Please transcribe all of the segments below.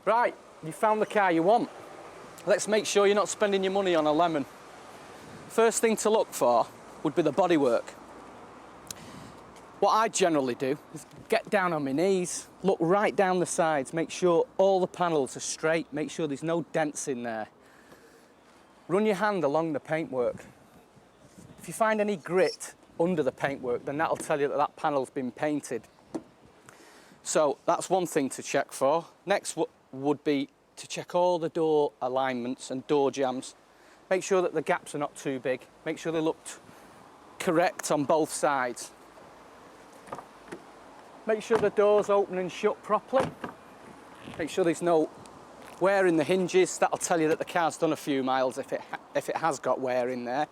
Right, you found the car you want. Let's make sure you're not spending your money on a lemon. First thing to look for would be the bodywork. What I generally do is get down on my knees, look right down the sides, make sure all the panels are straight, make sure there's no dents in there. Run your hand along the paintwork. If you find any grit under the paintwork, then that'll tell you that that panel's been painted. So that's one thing to check for. Next would be to check all the door alignments and door jambs. Make sure that the gaps are not too big. Make sure they looked correct on both sides. Make sure the doors open and shut properly. Make sure there's no wear in the hinges. That'll tell you that the car's done a few miles if it has got wear in there.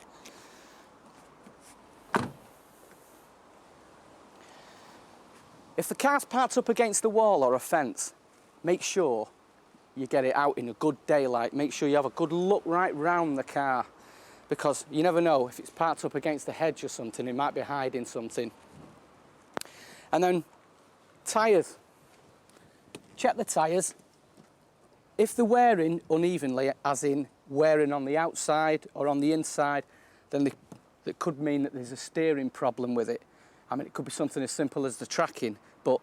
If the car's parked up against the wall or a fence, make sure you get it out in a good daylight. Make sure you have a good look right round the car, because you never know, if it's parked up against a hedge or something, it might be hiding something. And then tyres. Check the tyres. If they're wearing unevenly, as in wearing on the outside or on the inside, then it could mean that there's a steering problem with it. I mean, it could be something as simple as the tracking, but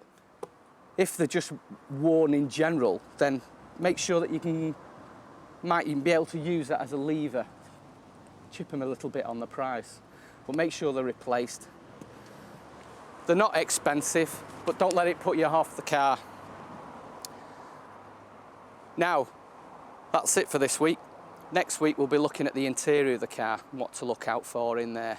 if they're just worn in general, then make sure that you might even be able to use that as a lever. Chip them a little bit on the price, but make sure they're replaced. They're not expensive, but don't let it put you off the car. Now, that's it for this week. Next week we'll be looking at the interior of the car and what to look out for in there.